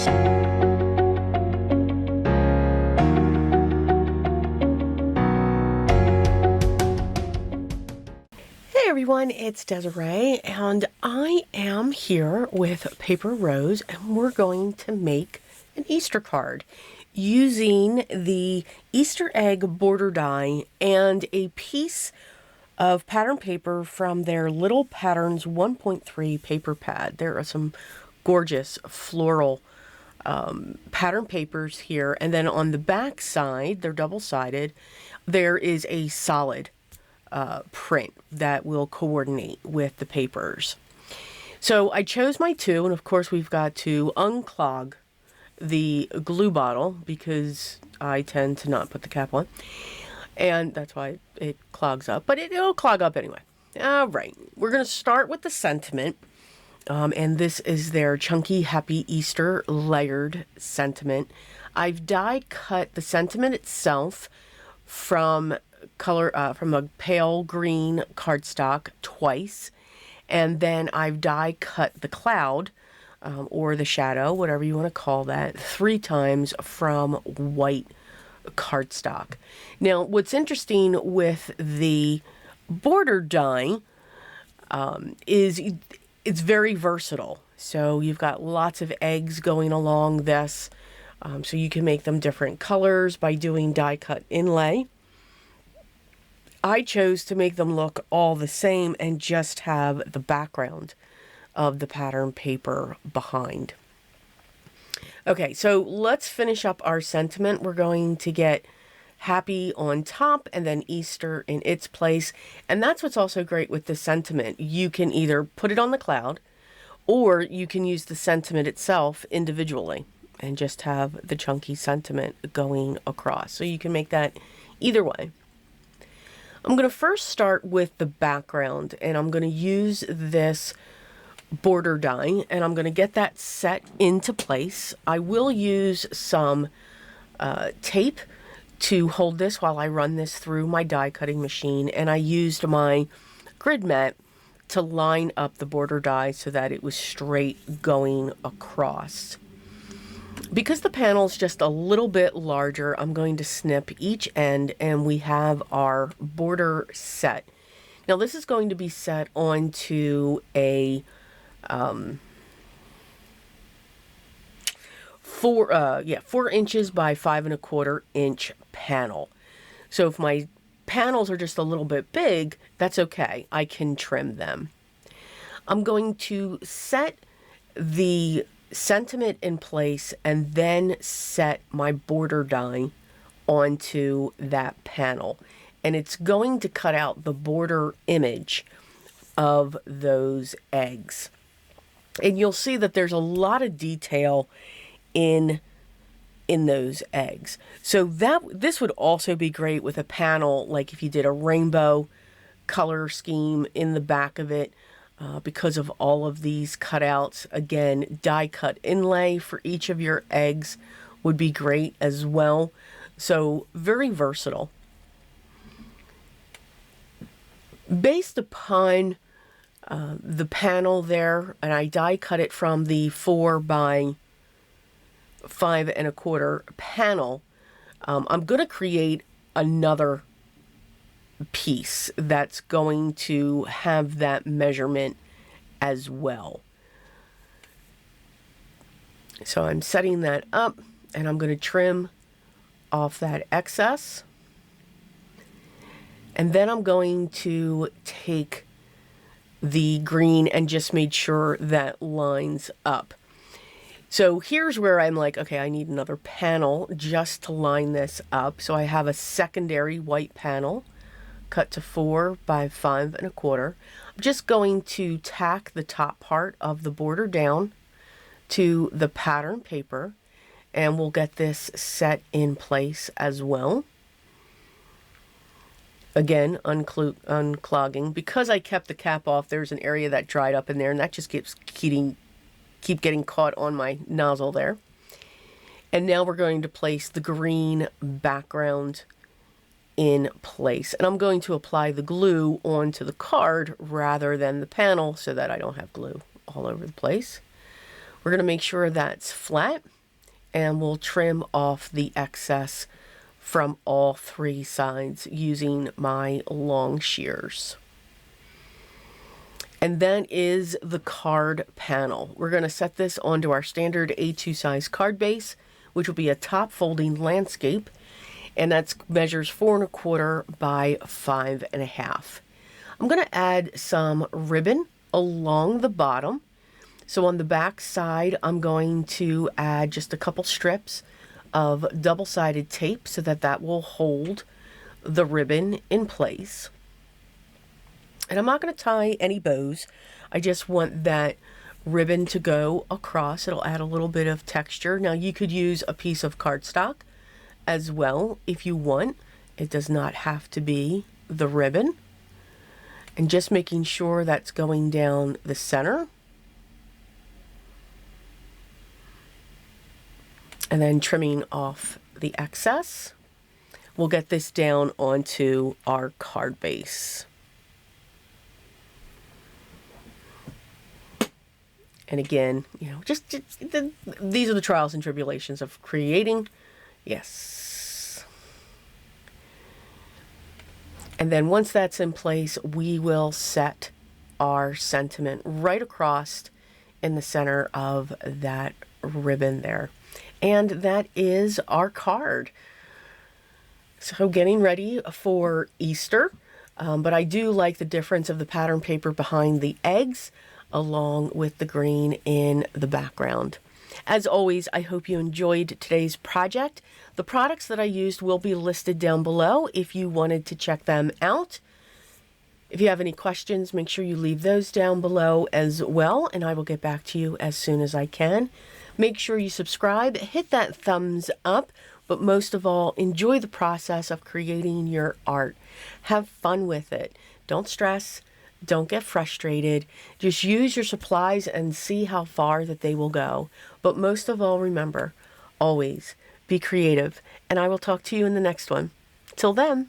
Hey everyone, it's Desiree, and I am here with Paper Rose, and we're going to make an Easter card using the Easter egg border die and a piece of pattern paper from their Little Patterns 1.3 paper pad. There are some gorgeous floral pattern papers here, and then on the back side, they're double-sided, there is a solid print that will coordinate with the papers. So I chose my two, and of course we've got to unclog the glue bottle because I tend to not put the cap on, and that's why it clogs up, but it'll clog up anyway. All right, we're going to start with the sentiment, and this is their Chunky Happy Easter layered sentiment. I've die cut the sentiment itself from a pale green cardstock twice, and then I've die cut the cloud or the shadow, whatever you want to call that, 3 times from white cardstock. Now, what's interesting with the border die is it's very versatile. So you've got lots of eggs going along this, so you can make them different colors by doing die cut inlay. I chose to make them look all the same and just have the background of the pattern paper behind. Okay, so let's finish up our sentiment. We're going to get happy on top and then Easter in its place. And that's what's also great with the sentiment. You can either put it on the cloud or you can use the sentiment itself individually and just have the chunky sentiment going across. So you can make that either way. I'm going to first start with the background, and I'm going to use this border die, and I'm going to get that set into place. I will use some tape to hold this while I run this through my die cutting machine, and I used my grid mat to line up the border die so that it was straight going across. Because the panel's just a little bit larger, I'm going to snip each end and we have our border set. Now this is going to be set onto a 4 inches by 5 1/4 inch panel. So if my panels are just a little bit big, that's okay. I can trim them. I'm going to set the sentiment in place and then set my border die onto that panel, and it's going to cut out the border image of those eggs, and you'll see that there's a lot of detail in those eggs. So this would also be great with a panel, like if you did a rainbow color scheme in the back of it. Because of all of these cutouts, again, die cut inlay for each of your eggs would be great as well. So very versatile. Based upon the panel there, and I die cut it from the 4 by 5 1/4 panel, I'm going to create another piece that's going to have that measurement as well. So I'm setting that up, and I'm going to trim off that excess, and then I'm going to take the green and just make sure that lines up. So here's where I'm like, okay, I need another panel just to line this up. So I have a secondary white panel cut to 4 by 5 1/4. I'm just going to tack the top part of the border down to the pattern paper, and we'll get this set in place as well. Again, unclogging. Because I kept the cap off, there's an area that dried up in there, and that just keep getting caught on my nozzle there. And now we're going to place the green background in place, and I'm going to apply the glue onto the card rather than the panel so that I don't have glue all over the place. We're going to make sure that's flat, and we'll trim off the excess from all three sides using my long shears. And then is the card panel. We're going to set this onto our standard A2 size card base, which will be a top folding landscape, and that measures 4 1/4 by 5 1/2. I'm going to add some ribbon along the bottom. So on the back side, I'm going to add just a couple strips of double-sided tape so that that will hold the ribbon in place. And I'm not going to tie any bows. I just want that ribbon to go across. It'll add a little bit of texture. Now you could use a piece of cardstock as well if you want. It does not have to be the ribbon. And just making sure that's going down the center. And then trimming off the excess. We'll get this down onto our card base. And again, you know, these are the trials and tribulations of creating. Yes. And then once that's in place, we will set our sentiment right across in the center of that ribbon there. And that is our card. So getting ready for Easter, but I do like the difference of the pattern paper behind the eggs along with the green in the background. As always, I hope you enjoyed today's project. The products that I used will be listed down below if you wanted to check them out. If you have any questions, make sure you leave those down below as well, and I will get back to you as soon as I can. Make sure you subscribe, hit that thumbs up, but most of all, enjoy the process of creating your art. Have fun with it. Don't stress. Don't get frustrated. Just use your supplies and see how far that they will go. But most of all, remember, always be creative. And I will talk to you in the next one. Till then.